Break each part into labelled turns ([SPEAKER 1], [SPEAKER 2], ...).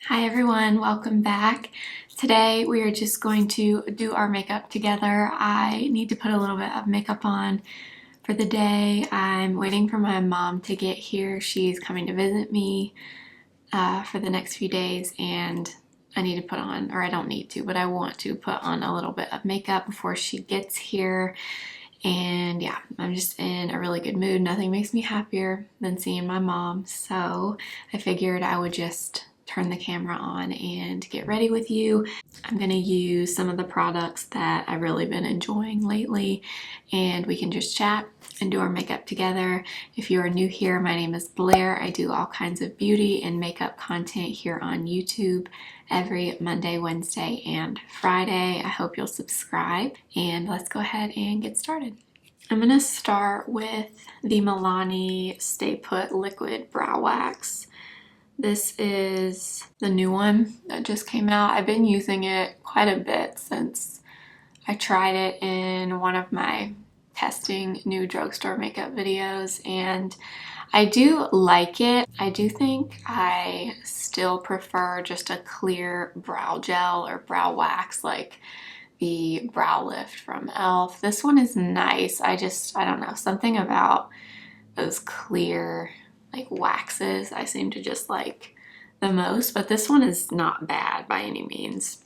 [SPEAKER 1] Hi everyone, welcome back. Today we are just going to do our makeup together. I need to put a little bit of makeup on for the day. I'm waiting for my mom to get here. She's coming to visit me for the next few days, and I need to put on, or I don't need to, but I want to put on a little bit of makeup before she gets here. And yeah, I'm just in a really good mood. Nothing makes me happier than seeing my mom, so I figured I would just turn the camera on and get ready with you. I'm gonna use some of the products that I've really been enjoying lately, and we can just chat and do our makeup together. If you are new here, my name is Blair. I do all kinds of beauty and makeup content here on YouTube every Monday, Wednesday, and Friday. I hope you'll subscribe, and let's go ahead and get started. I'm gonna start with the Milani Stay Put Liquid Brow Wax. This is the new one that just came out. I've been using it quite a bit since I tried it in one of my testing new drugstore makeup videos, and I do like it. I do think I still prefer just a clear brow gel or brow wax like the Brow Lift from e.l.f. This one is nice. I don't know, something about those clear like waxes I seem to just like the most, but this one is not bad by any means.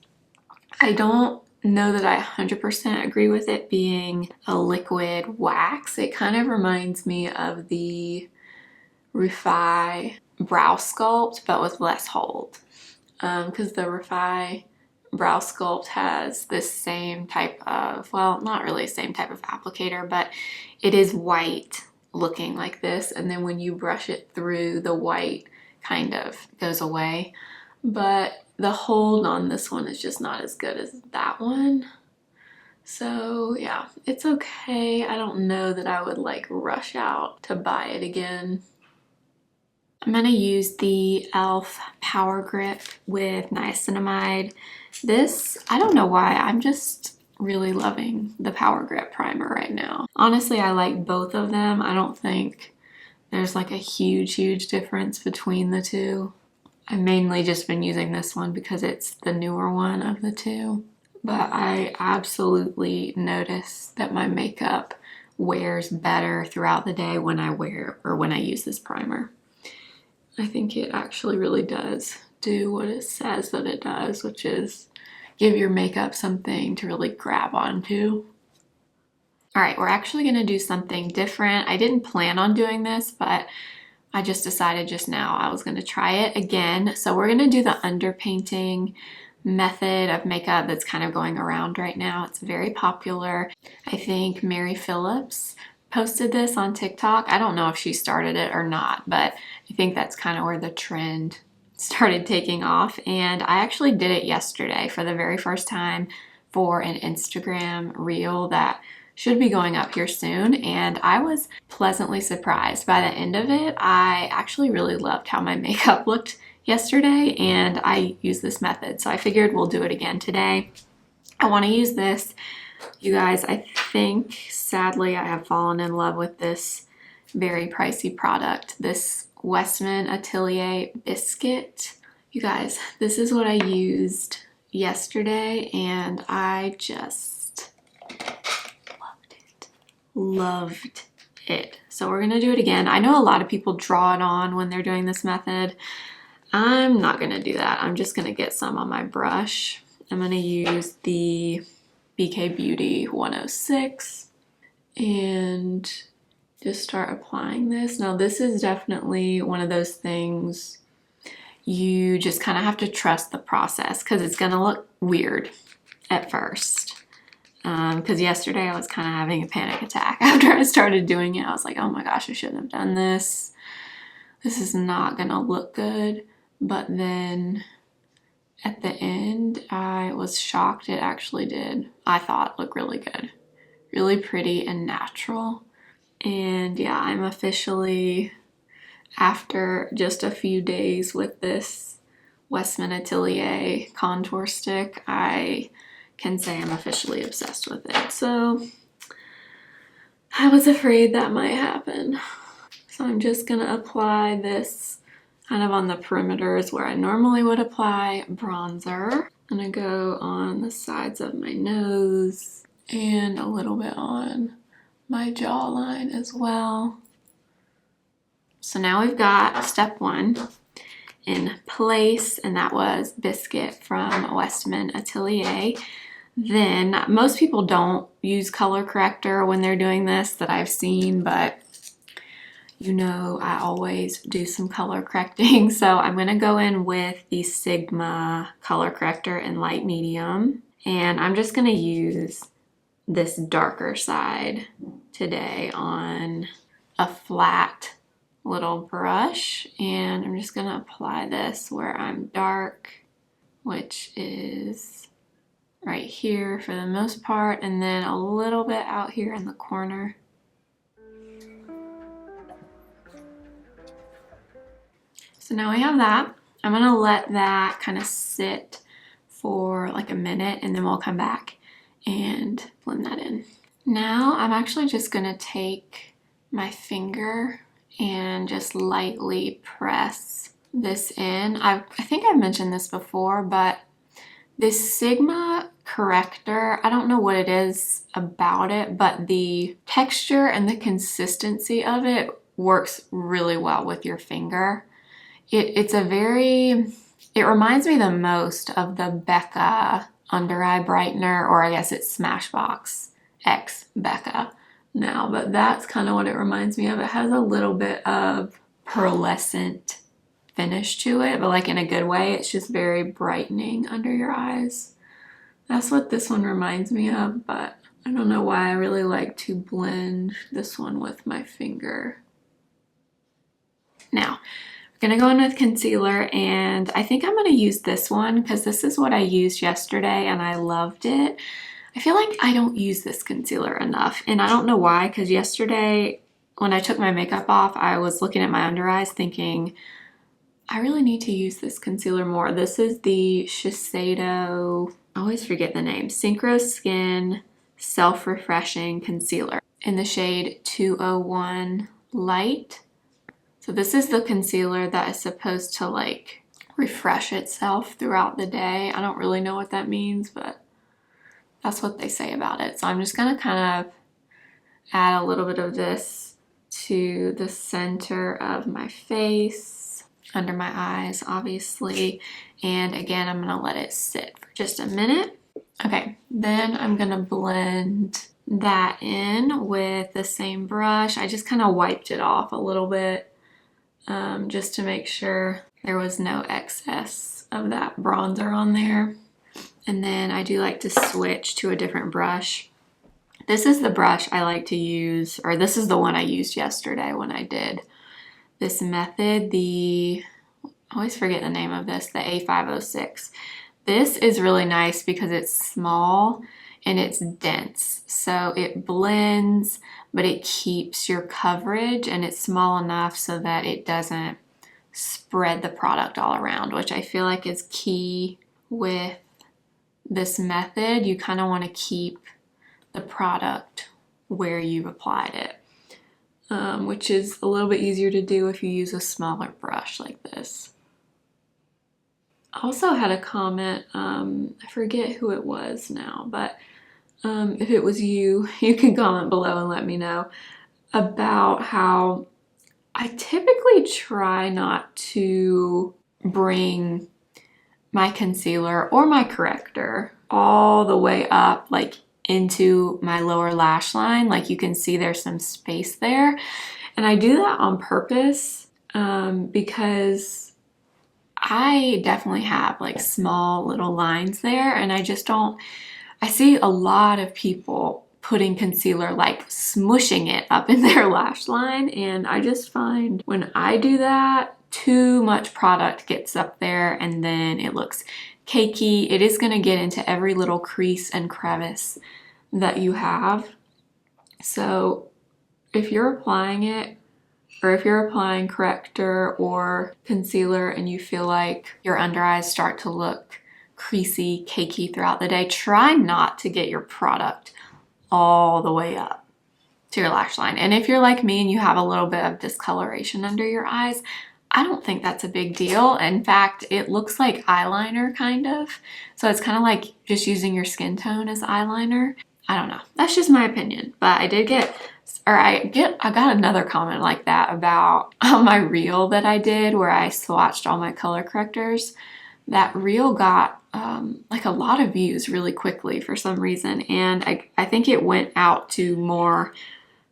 [SPEAKER 1] I don't know that I 100% agree with it being a liquid wax. It kind of reminds me of the Rosy Brow Sculpt, but with less hold, because the Rosy Brow Sculpt has this same type of, well, not really the same type of applicator, but it is white looking like this, and then when you brush it through, the white kind of goes away, but the hold on this one is just not as good as that one. So yeah, it's okay. I don't know that I would like rush out to buy it again. I'm gonna use the e.l.f. Power Grip with Niacinamide. This, I don't know why, I'm just really loving the Power Grip primer right now. Honestly, I like both of them. I don't think there's like a huge difference between the two. I've mainly just been using this one because it's the newer one of the two. But I absolutely notice that my makeup wears better throughout the day when I wear or when I use this primer. I think it actually really does do what it says that it does, which is give your makeup something to really grab onto. All right, we're actually gonna do something different. I didn't plan on doing this, but I just decided just now I was gonna try it again. So we're gonna do the underpainting method of makeup that's kind of going around right now. It's very popular. I think Mary Phillips posted this on TikTok. I don't know if she started it or not, but I think that's kind of where the trend started taking off, and I actually did it yesterday for the very first time for an Instagram reel that should be going up here soon, and I was pleasantly surprised. By the end of it, I actually really loved how my makeup looked yesterday, and I used this method, so I figured we'll do it again today. I want to use this, you guys. I think sadly I have fallen in love with this very pricey product, this Westman Atelier Biscuit. You guys, this is what I used yesterday, and I just loved it. So we're gonna do it again. I know a lot of people draw it on when they're doing this method. I'm not gonna do that. I'm just gonna get some on my brush. I'm gonna use the BK Beauty 106 and just start applying this. Now this is definitely one of those things you just kind of have to trust the process, because it's gonna look weird at first. Because yesterday I was kind of having a panic attack after I started doing it. I was like, oh my gosh, I shouldn't have done this. This is not gonna look good. But then at the end, I was shocked. It actually did, I thought, look really good. Really pretty and natural. And yeah, I'm officially, after just a few days with this Westman Atelier contour stick, I can say I'm officially obsessed with it. So I was afraid that might happen. So I'm just gonna apply this kind of on the perimeters where I normally would apply bronzer. I'm gonna go on the sides of my nose and a little bit on my jawline as well. So now we've got step one in place, and that was Biscuit from Westman Atelier. Then most people don't use color corrector when they're doing this that I've seen, but you know I always do some color correcting. So I'm gonna go in with the Sigma color corrector in light medium, and I'm just gonna use this darker side today on a flat little brush, and I'm just gonna apply this where I'm dark, which is right here for the most part, and then a little bit out here in the corner. So now we have that. I'm gonna let that kind of sit for like a minute, and then we'll come back and blend that in. Now I'm actually just gonna take my finger and just lightly press this in. I think I've mentioned this before, but this Sigma corrector, I don't know what it is about it, but the texture and the consistency of it works really well with your finger. It reminds me the most of the Becca under eye brightener, or I guess it's Smashbox X Becca now, but that's kind of what it reminds me of. It has a little bit of pearlescent finish to it, but like in a good way. It's just very brightening under your eyes. That's what this one reminds me of, but I don't know why I really like to blend this one with my finger. Now, we're gonna go in with concealer, and I think I'm gonna use this one because this is what I used yesterday and I loved it. I feel like I don't use this concealer enough, and I don't know why, because yesterday when I took my makeup off, I was looking at my under eyes thinking, I really need to use this concealer more. This is the Shiseido, I always forget the name, Synchro Skin Self-Refreshing Concealer in the shade 201 Light. So this is the concealer that is supposed to like refresh itself throughout the day. I don't really know what that means, but that's what they say about it. So I'm just gonna kind of add a little bit of this to the center of my face, under my eyes, obviously. And again, I'm gonna let it sit for just a minute. Okay, then I'm gonna blend that in with the same brush. I just kind of wiped it off a little bit just to make sure there was no excess of that bronzer on there. And then I do like to switch to a different brush. This is the brush I like to use, or this is the one I used yesterday when I did this method, I always forget the name of this, the A506. This is really nice because it's small and it's dense. So it blends, but it keeps your coverage, and it's small enough so that it doesn't spread the product all around, which I feel like is key with this method. You kind of want to keep the product where you've applied it, which is a little bit easier to do if you use a smaller brush like this. I also had a comment, I forget who it was now, but if it was you, you can comment below and let me know about how I typically try not to bring my concealer or my corrector all the way up like into my lower lash line. Like you can see there's some space there, and I do that on purpose because I definitely have like small little lines there, and I just don't, I see a lot of people putting concealer, like smushing it up in their lash line, and I just find when I do that, too much product gets up there and then it looks cakey. It is going to get into every little crease and crevice that you have. So if you're applying it, or if you're applying corrector or concealer and you feel like your under eyes start to look creasy, cakey throughout the day, try not to get your product all the way up to your lash line. And if you're like me and you have a little bit of discoloration under your eyes, I don't think that's a big deal. In fact, it looks like eyeliner kind of. So it's kind of like just using your skin tone as eyeliner. I don't know. That's just my opinion. But I did get, I got another comment like that about my reel that I did where I swatched all my color correctors. That reel got like a lot of views really quickly for some reason. And I think it went out to more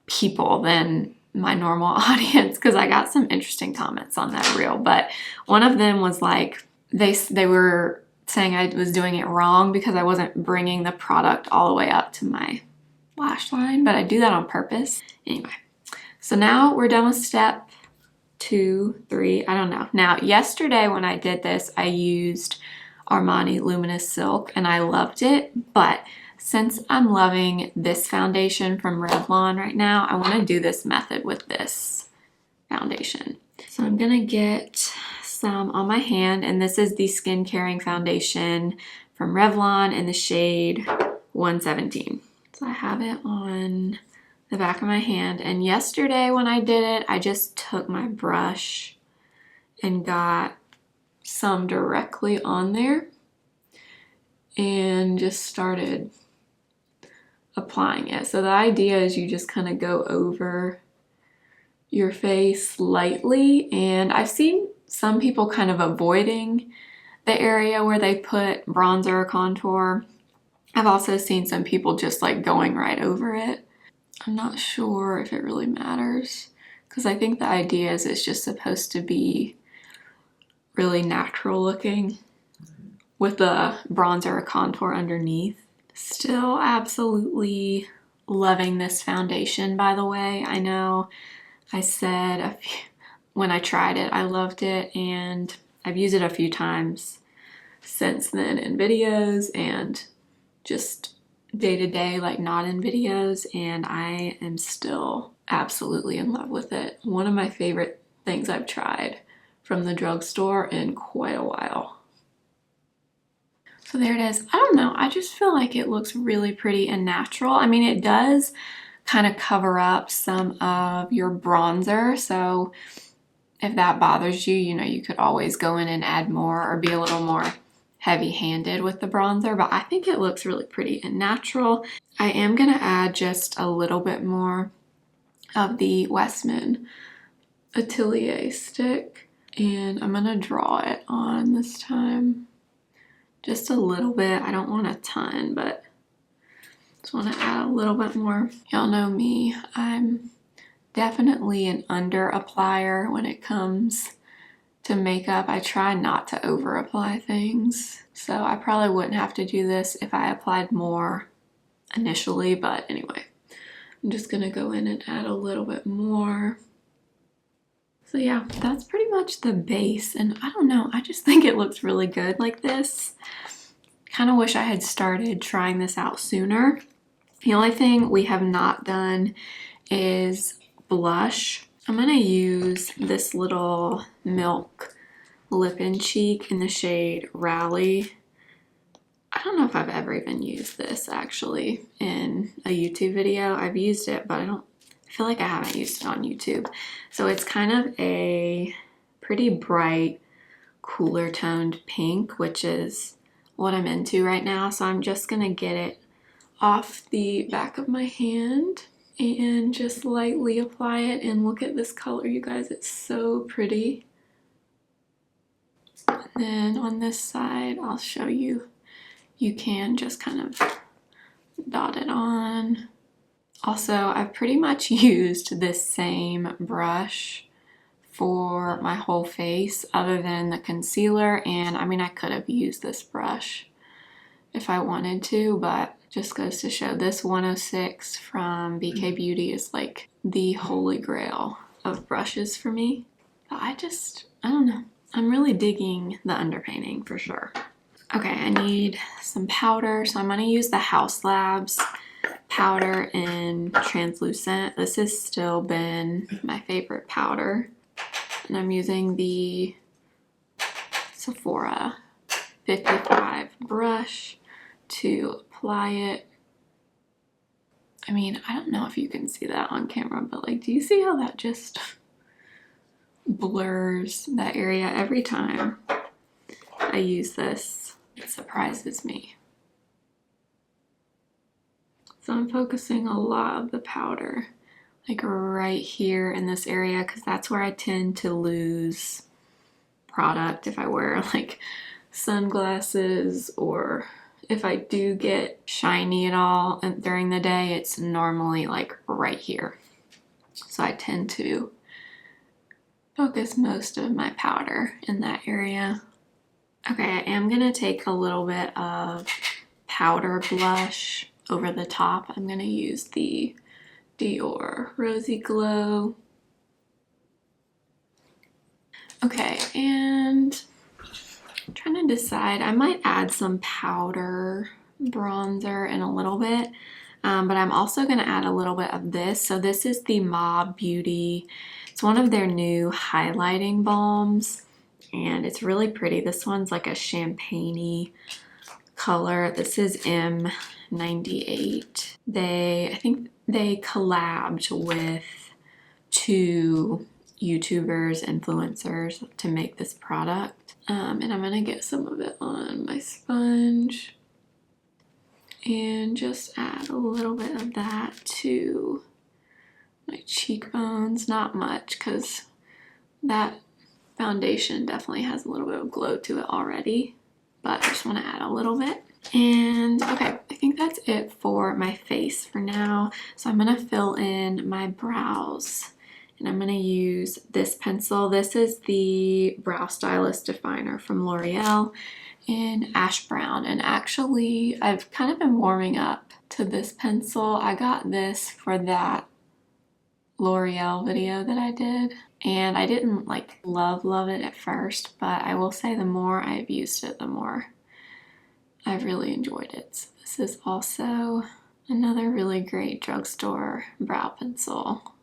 [SPEAKER 1] people than my normal audience because I got some interesting comments on that reel. But one of them was like, they were saying I was doing it wrong because I wasn't bringing the product all the way up to my lash line, but I do that on purpose. Anyway, so now we're done with step 2, 3, I don't know. Now, yesterday when I did this, I used Armani Luminous Silk and I loved it, but since I'm loving this foundation from Revlon right now, I want to do this method with this foundation. So I'm gonna get some on my hand, and this is the Skin Caring Foundation from Revlon in the shade 117. So I have it on the back of my hand, and yesterday when I did it, I just took my brush and got some directly on there and just started applying it. So the idea is you just kind of go over your face lightly, and I've seen some people kind of avoiding the area where they put bronzer or contour. I've also seen some people just like going right over it. I'm not sure if it really matters because I think the idea is it's just supposed to be really natural looking with the bronzer or contour underneath. Still absolutely loving this foundation, by the way. I know I said when I tried it, I loved it, and I've used it a few times since then in videos and just day to day, like not in videos, and I am still absolutely in love with it. One of my favorite things I've tried from the drugstore in quite a while. So there it is. I don't know, I just feel like it looks really pretty and natural. I mean, it does kind of cover up some of your bronzer, so if that bothers you, you know, you could always go in and add more or be a little more heavy-handed with the bronzer, but I think it looks really pretty and natural. I am gonna add just a little bit more of the Westman Atelier stick, and I'm gonna draw it on this time. Just a little bit. I don't want a ton, but just want to add a little bit more. Y'all know me. I'm definitely an under applier when it comes to makeup. I try not to over apply things. So I probably wouldn't have to do this if I applied more initially, but anyway, I'm just gonna go in and add a little bit more. So yeah, that's pretty much the base, and I don't know, I just think it looks really good like this. Kind of wish I had started trying this out sooner. The only thing we have not done is blush. I'm gonna use this little Milk Lip and Cheek in the shade Rally. I don't know if I've ever even used this actually in a YouTube video. I've used it, but I feel like I haven't used it on YouTube. So it's kind of a pretty bright, cooler toned pink, which is what I'm into right now. So I'm just gonna get it off the back of my hand and just lightly apply it, and look at this color, you guys, it's so pretty. And then on this side, I'll show you, you can just kind of dot it on. Also, I've pretty much used this same brush for my whole face other than the concealer, and I mean, I could have used this brush if I wanted to, but just goes to show this 106 from BK Beauty is like the holy grail of brushes for me. But I don't know. I'm really digging the underpainting for sure. Okay, I need some powder, so I'm gonna use the House Labs powder in translucent. This has still been my favorite powder, and I'm using the Sephora 55 brush to apply it. I mean, I don't know if you can see that on camera, but like, do you see how that just blurs that area every time I use this. It surprises me. So I'm focusing a lot of the powder like right here in this area because that's where I tend to lose product if I wear like sunglasses, or if I do get shiny at all during the day, it's normally like right here. So I tend to focus most of my powder in that area. Okay, I am gonna take a little bit of powder blush over the top. I'm gonna use the Dior Rosy Glow. Okay, and I'm trying to decide. I might add some powder bronzer in a little bit, but I'm also going to add a little bit of this. So this is the Mob Beauty. It's one of their new highlighting balms, and it's really pretty. This one's like a champagne-y color. This is M98. I think they collabed with 2 YouTubers, influencers to make this product. And I'm gonna get some of it on my sponge and just add a little bit of that to my cheekbones. Not much, because that foundation definitely has a little bit of glow to it already, but I just want to add a little bit. And okay, I think that's it for my face for now. So I'm gonna fill in my brows. And I'm going to use this pencil. This is the Brow Stylist Definer from L'Oreal in Ash Brown. And actually, I've kind of been warming up to this pencil. I got this for that L'Oreal video that I did. And I didn't like love it at first, but I will say the more I've used it, the more I've really enjoyed it. So this is also another really great drugstore brow pencil.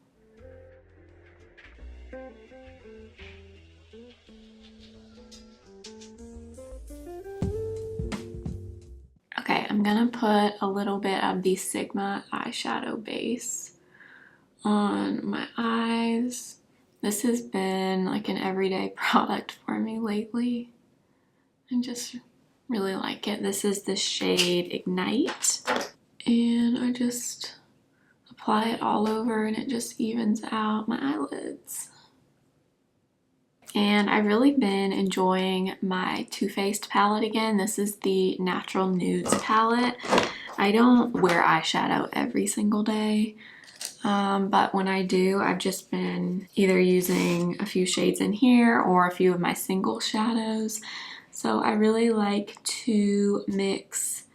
[SPEAKER 1] Okay, I'm gonna put a little bit of the Sigma eyeshadow base on my eyes. This has been like an everyday product for me lately. I just really like it. This is the shade Ignite. And I just apply it all over and it just evens out my eyelids. And I've really been enjoying my Too Faced palette again. This is the Natural Nudes palette. I don't wear eyeshadow every single day, but when I do, I've just been either using a few shades in here or a few of my single shadows. So I really like to mix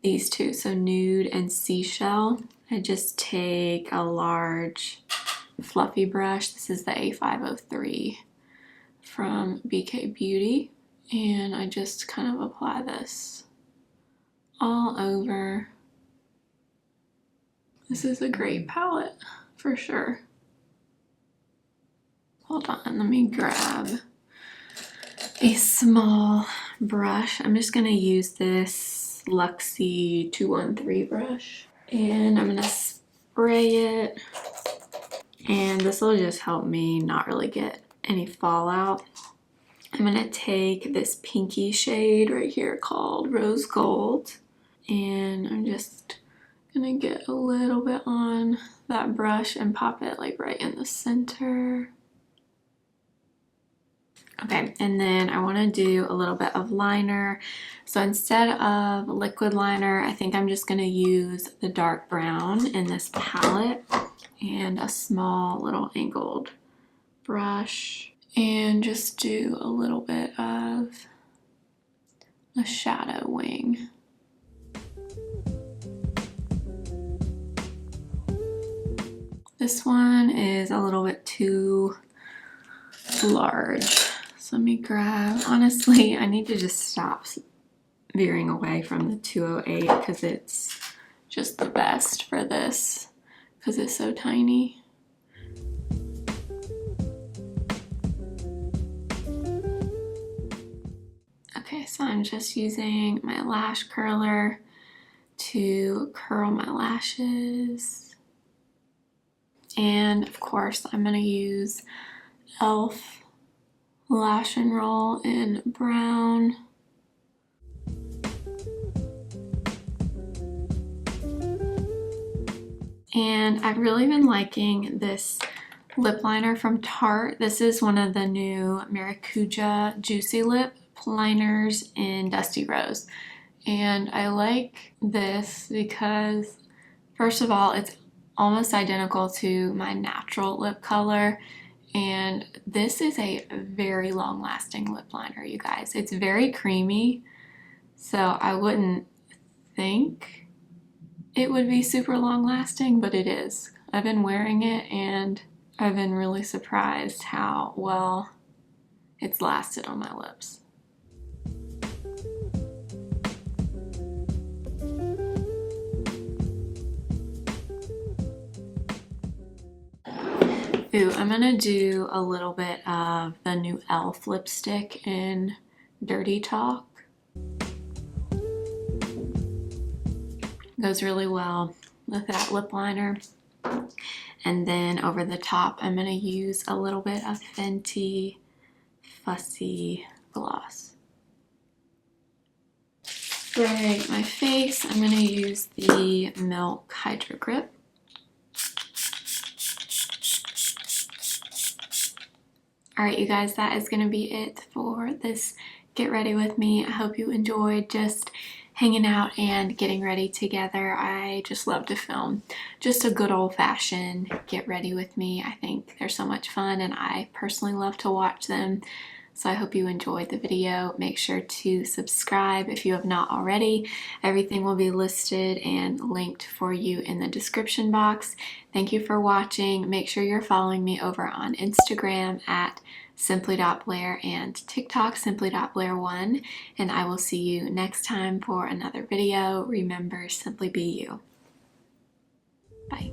[SPEAKER 1] these two, so Nude and Seashell. I just take a large fluffy brush. This is the A503 from BK Beauty, and I just kind of apply this all over. This is a great palette for sure. Hold on, let me grab a small brush. I'm just gonna use this Luxie 213 brush, and I'm gonna spray it, and this will just help me not really get any fallout. I'm gonna take this pinky shade right here called Rose Gold, and I'm just gonna get a little bit on that brush and pop it like right in the center. Okay, and then I want to do a little bit of liner. So instead of liquid liner, I think I'm just going to use the dark brown in this palette and a small little angled brush, and just do a little bit of a shadow wing. This one is a little bit too large. So let me grab, honestly, I need to just stop veering away from the 208 because it's just the best for this because it's so tiny. Okay, so I'm just using my lash curler to curl my lashes. And of course, I'm going to use e.l.f. Lash and Roll in brown. And I've really been liking this lip liner from Tarte. This is one of the new Maracuja Juicy Lip liners in Dusty Rose. And I like this because, first of all, it's almost identical to my natural lip color. And this is a very long-lasting lip liner, you guys. It's very creamy, so I wouldn't think it would be super long-lasting, but it is. I've been wearing it and I've been really surprised how well it's lasted on my lips. Ooh, I'm gonna do a little bit of the new e.l.f. lipstick in Dirty Talk. Goes really well with that lip liner. And then over the top, I'm gonna use a little bit of Fenty Fussy Gloss. For my face, I'm gonna use the Milk Hydro Grip. Alright, you guys, that is going to be it for this Get Ready With Me. I hope you enjoyed just hanging out and getting ready together. I just love to film just a good old-fashioned Get Ready With Me. I think they're so much fun and I personally love to watch them. So I hope you enjoyed the video. Make sure to subscribe if you have not already. Everything will be listed and linked for you in the description box. Thank you for watching. Make sure you're following me over on Instagram at simply.blair and TikTok simply.blair1. And I will see you next time for another video. Remember, simply be you. Bye.